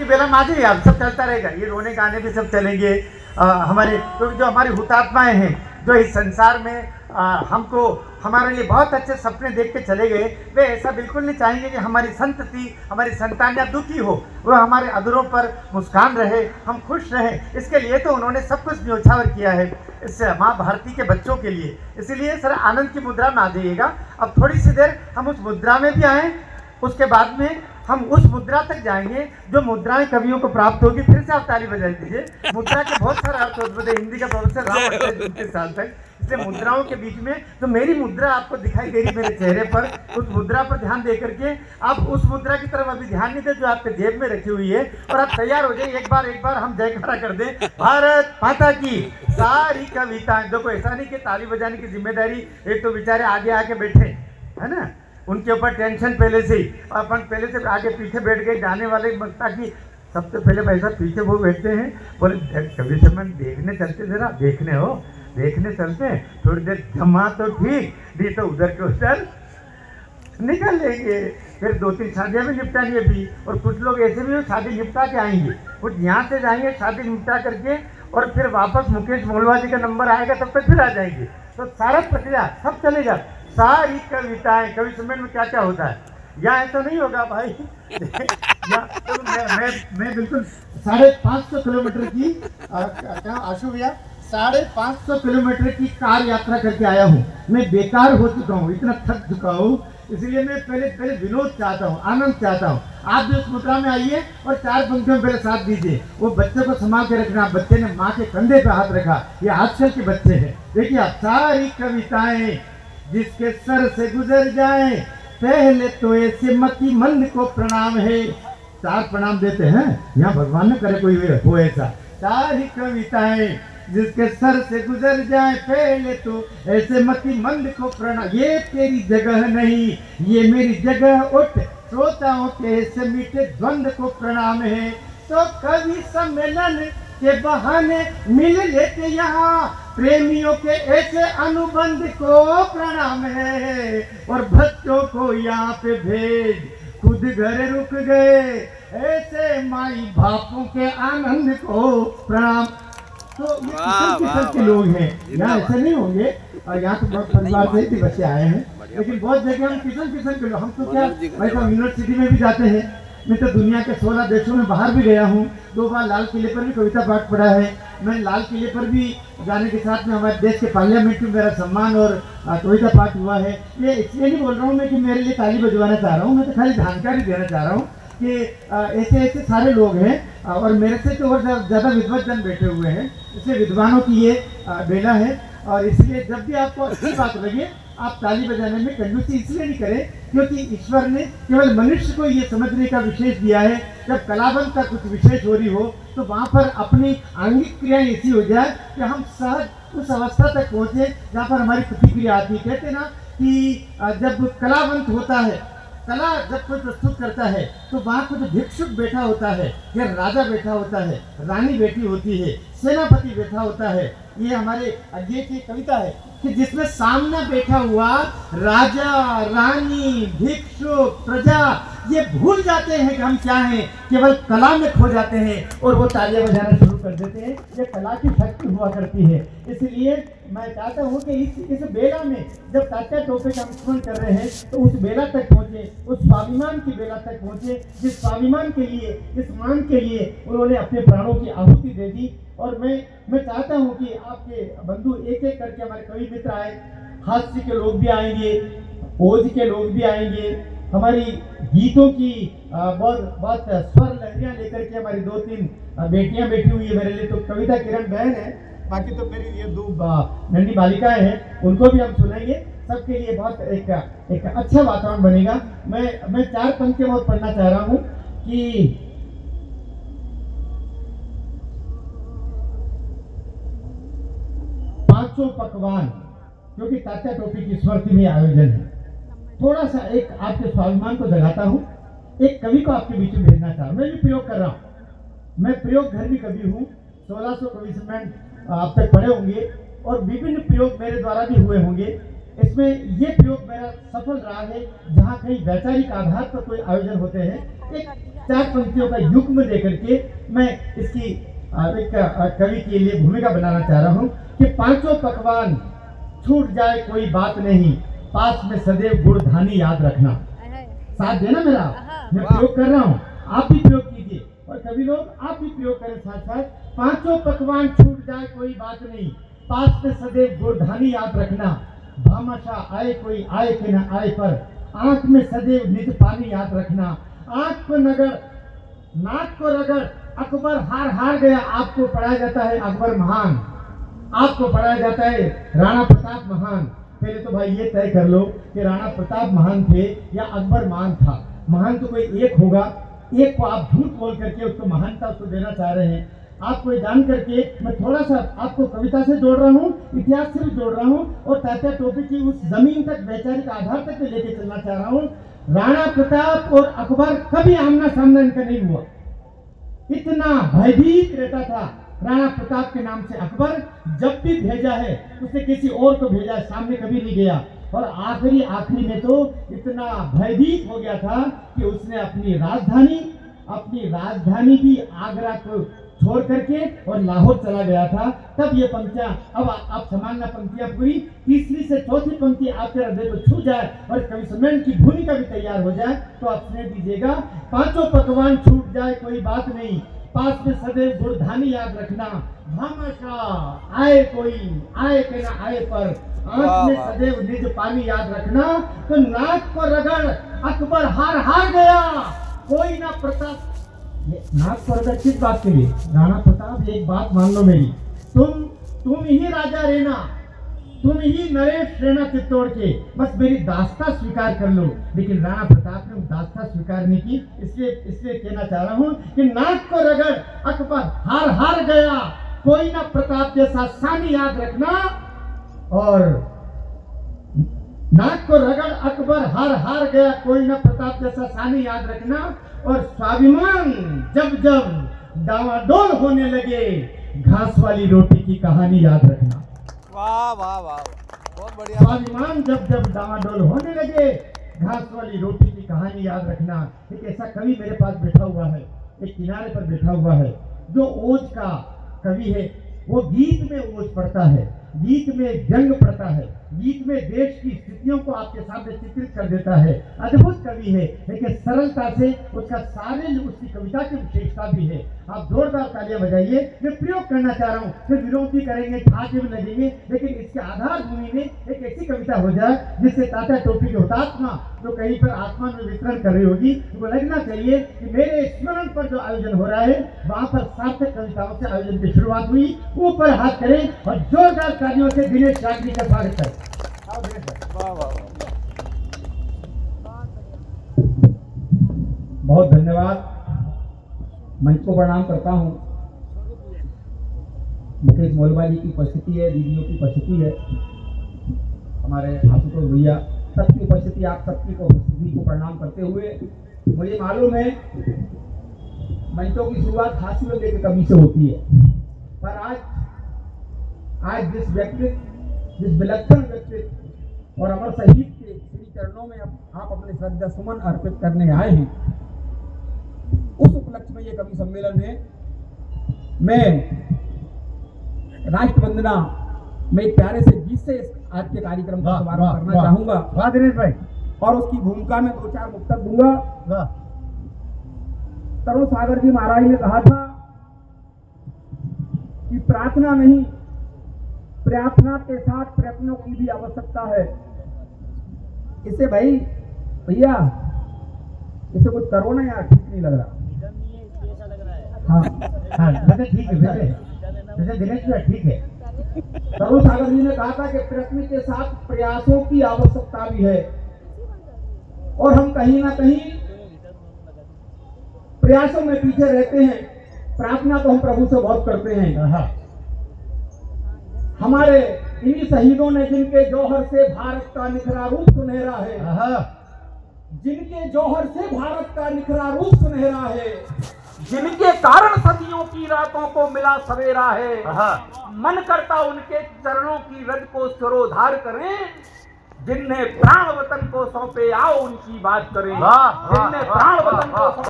की बेला में आ जाइए, आप सब चलता रहेगा, ये रोने गाने भी सब चलेंगे। हमारे तो जो हमारी हुतात्माएं हैं जो इस संसार में हमको हमारे लिए बहुत अच्छे सपने देख के चले गए, वे ऐसा बिल्कुल नहीं चाहेंगे कि हमारी संतति हमारी संतानियाँ दुखी हो, वह हमारे अधरों पर मुस्कान रहे, हम खुश रहें। इसके लिए तो उन्होंने सब कुछ न्योछावर किया है इस माँ भारती के बच्चों के लिए। इसीलिए सर आनंद की मुद्रा में आ जाइएगा। अब थोड़ी सी देर हम उस मुद्रा में भी आएँ, उसके बाद में हम उस मुद्रा तक जाएंगे जो मुद्राएं कवियों को प्राप्त होगी। फिर से आप ताली बजा दीजिए। मुद्रा के बहुत सारे अर्थ होते हैं, हिंदी का प्रोफेसर रहा हूँ 30 साल तक, इसलिए मुद्राओं के बीच में तो मेरी मुद्रा आपको दिखाई दे रही मेरे चेहरे पर, उस मुद्रा पर ध्यान दे करके आप उस मुद्रा की तरफ अभी ध्यान नहीं दे जो आपके जेब में रखी हुई है, और आप तैयार हो जाइए। एक बार हम जयकारा कर दें, भारत माता की सारी कविताएं। देखो ऐसा नहीं कि ताली बजाने की जिम्मेदारी एक तो बेचारे आगे आके बैठे है ना, उनके ऊपर टेंशन पहले से ही, अपन पहले से आगे पीछे बैठ गए जाने वाले, ताकि सबसे पहले पैसा पीछे वो बैठते हैं, बोले कभी सम्मान देखने चलते, जरा देखने चलते हैं थोड़ी देर, जमा तो ठीक नहीं तो उधर के उधर निकल लेंगे। फिर 2-3 शादियाँ भी निपटानी है भी, और कुछ लोग ऐसे भी शादी निपटा के आएंगे, कुछ यहाँ से जाएंगे शादी निपटा करके, और फिर वापस मुकेश मोलवा जी का नंबर आएगा तब तक फिर आ जाएंगे। तो सारा प्रक्रिया सब चलेगा। सारी कविताएं, कवि सम्मेलन में क्या क्या होता है, यहाँ ऐसा नहीं होगा भाई। तो मैं बिल्कुल 550 किलोमीटर की क्या आशु भैया 550 किलोमीटर की कार यात्रा करके आया हूँ। मैं बेकार हो चुका हूँ, इतना थक चुका हूँ, इसलिए मैं पहले विनोद चाहता हूँ, आनंद चाहता हूँ। आप भी उस मुद्रा में आइए और 4 पंक्तियों में पहले साथ दीजिए। वो बच्चे को संभाल के रखना, बच्चे ने माँ के कंधे पे हाथ रखा, ये आजकल के बच्चे हैं। देखिए आप, सारी कविताएं जिसके सर से गुजर जाए, पहले तो ऐसे मति मंद को प्रणाम है। 4 प्रणाम देते हैं, यहाँ भगवान ने करे कोई हो ऐसा। सारी कविताएं जिसके सर से गुजर जाए, पहले तो ऐसे मति मंद को प्रणाम, ये तेरी जगह नहीं ये मेरी जगह, उठ श्रोताओं के ऐसे मीठे द्वंद को प्रणाम है। तो कवि सम्मेलन के बहाने मिल लेते यहाँ, प्रेमियों के ऐसे अनुबंध को प्रणाम है। और बच्चों को यहाँ पे भेज, खुद घर रुक गए, ऐसे माई बापों के आनंद को प्रणाम। तो ये किस्म के लोग हैं, यहाँ ऐसे नहीं होंगे, और यहाँ तो बहुत परिवार से भी बच्चे आए हैं, लेकिन बहुत जगह हम किस्म के लोग, हम तो क्या भाई साहब यूनिवर्सिटी में भी जाते हैं। मैं तो दुनिया के 16 देशों में बाहर भी गया हूँ, 2 बार लाल किले पर भी कविता पाठ पढ़ा है। मैं लाल किले पर भी जाने के साथ में हमारे देश के पार्लियामेंट में मेरा सम्मान और कविता पाठ हुआ है। ये इसलिए नहीं बोल रहा हूँ मैं कि मेरे लिए ताली बजवाना चाह रहा हूँ, मैं तो खाली जानकारी देना चाह रहा हूँ कि ऐसे सारे लोग हैं, और मेरे से तो और ज़्यादा विद्वान जन बैठे हुए हैं, इसलिए विद्वानों की ये बेला है। और इसलिए जब भी आपको अच्छी बात लगे, आप ताली बजाने में कंजूसी इसलिए नहीं करें क्योंकि ईश्वर ने केवल मनुष्य को ये समझने का विशेष दिया है, जब कलाबंद का कुछ विशेष हो रही हो तो वहाँ पर अपनी आंगिक क्रियाएं ऐसी हो जाए कि हम सहज उस अवस्था तक पहुँचे जहाँ पर हमारी प्रतिक्रिया आती है। कहते ना कि जब कलावंत होता है, कला जब कोई प्रस्तुत करता है तो वहाँ कुछ भिक्षुक बैठा होता है, या राजा बैठा होता है, रानी बैठी होती है, सेनापति बैठा होता है। ये हमारे ये की कविता है कि जिसमें सामने बैठा हुआ राजा, रानी, भिक्षुक, प्रजा ये भूल जाते हैं कि हम क्या हैं, केवल कला में खो जाते हैं और वो तालियां बजाना शुरू कर देते हैं। ये कला की शक्ति हुआ करती है। इसलिए मैं चाहता हूँ कि इस बेला में जब तात्या टोपे का स्मरण कर रहे हैं तो उस बेला तक पहुँचे, उस स्वाभिमान की बेला तक पहुँचे, जिस स्वाभिमान के लिए, इस मान के लिए उन्होंने अपने प्राणों की आहुति दे दी। और मैं चाहता हूँ कि आपके बंधु एक एक करके, हमारे कवि मित्र आए, हास्य के लोग भी आएंगे, ओज के लोग भी आएंगे, हमारी गीतों की बहुत स्वर लहरियाँ लेकर के हमारी 2-3 बेटियां बैठी हुई है। मेरे लिए तो कविता किरण बहन है, बाकी तो मेरी ये 2 नन्ही बालिकाएं हैं, उनको भी हम सुनाएंगे। सबके लिए बहुत एक अच्छा वातावरण बनेगा। मैं 4 पंक्तियां और पढ़ना चाह रहा हूँ कि पांचों पकवान, क्योंकि तात्या टोपी की स्मृति में आयोजन है। थोड़ा सा एक आपके स्वाभिमान को जगाता हूँ, एक कवि को आपके बीच में भेजना चाह रहा हूँ। मैं भी प्रयोग कर रहा हूँ, मैं प्रयोग घर भी कवि हूँ, 1600 कवि सम्मेलन आप तक पढ़े होंगे और विभिन्न प्रयोग मेरे द्वारा भी हुए होंगे। इसमें ये प्रयोग मेरा सफल रहा है जहाँ कहीं वैचारिक आधार पर कोई आयोजन होते हैं। 4 पंक्तियों का युग्म लेकर के मैं इसकी एक कवि के लिए भूमिका बनाना चाह रहा हूँ कि 5 पकवान छूट जाए कोई बात नहीं, पास में सदैव गुड़ धानी याद रखना। साथ देना मेरा, मैं प्रयोग कर रहा हूँ, आप भी प्रयोग कीजिए और कभी लोग आप भी प्रयोग करें साथ साथ। 5 पकवान छूट जाए कोई बात नहीं, पास में सदैव गुड़ धानी याद रखना। भामाशाह आए कोई आए कि न आए पर, आंख में सदैव निज पानी याद रखना। आंख को नगर नाक को रगड़ अकबर हार हार गया, आपको पढ़ाया जाता है अकबर महान, आपको पढ़ाया जाता है राणा प्रताप महान। पहले तो भाई ये तय कर लो कि राणा प्रताप महान थे या अकबर महान था। महान तो कोई एक होगा, एक को आप झूठ बोल करके उसको महानता उसको देना चाह रहे हैं। आपको ये जान करके मैं थोड़ा सा आपको कविता से जोड़ रहा हूँ, इतिहास से भी जोड़ रहा हूँ और तात्या टोपी की उस जमीन तक वैचारिक आधार तक में लेके चलना चाह रहा हूँ। राणा प्रताप और अकबर कभी आमना सामना इनका नहीं हुआ, इतना भयभीत रहता था राणा प्रताप के नाम से अकबर। जब भी भेजा है उसने किसी और को भेजा, सामने कभी नहीं गया। और आखिरी में तो इतना भयभीत हो गया था कि उसने अपनी राजधानी भी आगरा को छोड़ करके और लाहौर चला गया था। तब ये पंक्तियां, अब आप समानना पंक्तियां पूरी, तीसरी से चौथी पंक्ति आपके हृदय को छू जाए और कवि सम्मेलन की भूमिका भी तैयार हो जाए तो आप स्नेह दीजिएगा। 5 पकवान छूट जाए कोई बात नहीं, पास में सदैव गुड़ धानी याद रखना। भामाशाह आए कोई आए के ना आए पर, आंख में सदैव निज पानी याद रखना। तो नाक को रगड़ अकबर हार हार गया, कोई ना प्रताप। नाक को रगड़ किस बात के लिए? राणा प्रताप एक बात मान लो मेरी, तुम ही राजा रहना, तुम ही नरेश रहना चित्तौड़ के, बस मेरी दास्ता स्वीकार कर लो। लेकिन राणा प्रताप ने दास्ता स्वीकार नहीं की। इसलिए कहना चाह रहा हूँ कि नाक को रगड़ अकबर हार हार गया, कोई ना प्रताप जैसा सानी याद रखना। और नाक को रगड़ अकबर हार गया, कोई ना प्रताप जैसा सानी याद रखना। और स्वाभिमान जब जब डावाडोल होने लगे, घास वाली रोटी की कहानी याद रखना। वाह वाह वाह, बहुत बढ़िया। स्वाभिमान जब जब डावाडोल होने लगे, घास वाली रोटी की कहानी याद रखना। एक ऐसा कवि मेरे पास बैठा हुआ है, एक किनारे पर बैठा हुआ है, जो ओज का कवि है। वो गीत में ओज पढ़ता है, गीत में व्यंग पढ़ता है, गीत में देश की स्थितियों को आपके सामने चित्रित कर देता है। अद्भुत कवि है, लेकिन सरलता से उसकी कविता की विशेषता भी है। आप जोरदार तालियां बजाइए। मैं प्रयोग करना चाह रहा हूँ, फिर विरोध भी करेंगे, ठाके भी लगेंगे, लेकिन इसके आधार भूमि में एक ऐसी कविता हो जाए जिससे तात्या टोपी के हुतात्मा जो कहीं पर आसमान में वितरण कर रही होगी, उनको लगना चाहिए कि मेरे स्मरण पर जो आयोजन हो रहा है वहां पर सार्थक कविताओं से आयोजन की शुरुआत हुई। ऊपर हाथ करें और जोरदार तालियों से दिनेश शागरी का स्वागत करें। वाह वाह, बहुत धन्यवाद। मंच को प्रणाम करता हूँ। मुकेश मोलवा जी की उपस्थिति है, दीदियों की उपस्थिति है, हमारे आशुतोष भैया, सबकी उपस्थिति, आप सबकी उपस्थिति को प्रणाम करते हुए, मुझे मालूम है मंचों की शुरुआत हासिल लेके कभी से होती है, पर आज जिस विलक्षण व्यक्तित्व और अमर शहीद के श्री चरणों में आप अपने श्रद्धा सुमन अर्पित करने आए हैं, उस उपलक्ष्य में ये कवि सम्मेलन है। मैं राष्ट्र वंदना में एक प्यारे से गीत से आज के कार्यक्रम का शुभारंभ करना चाहूंगा। वाह दिनेश भाई। और उसकी भूमिका में 2-4 मुक्तक दूंगा। तरुण सागर जी महाराज ने कहा था कि प्रार्थना नहीं, प्रार्थना के साथ प्रयत्नों की भी आवश्यकता है। इससे भाई भैया इसे कुछ करो ना यार, ठीक नहीं लग रहा। हाँ वैसे ठीक है, वैसे दिनेश भाई ठीक है। तरुण सागर जी ने कहा था कि प्रयत्न के साथ प्रयासों की आवश्यकता भी है, और हम कहीं ना कहीं प्रयासों में पीछे रहते हैं। प्रार्थना तो हम प्रभु से बहुत करते हैं। हमारे इन्हीं शहीदों ने जिनके जौहर से भारत का निखरा रूप सुनहरा है, जिनके जौहर से भारत का निखरा रूप सुनहरा है, जिनके कारण सदियों की रातों को मिला सवेरा है, मन करता उनके चरणों की रज को सिरोधार करें। जिनने प्राण वतन को सौंपे आओ उनकी बात करें, जिनने प्राण वतन को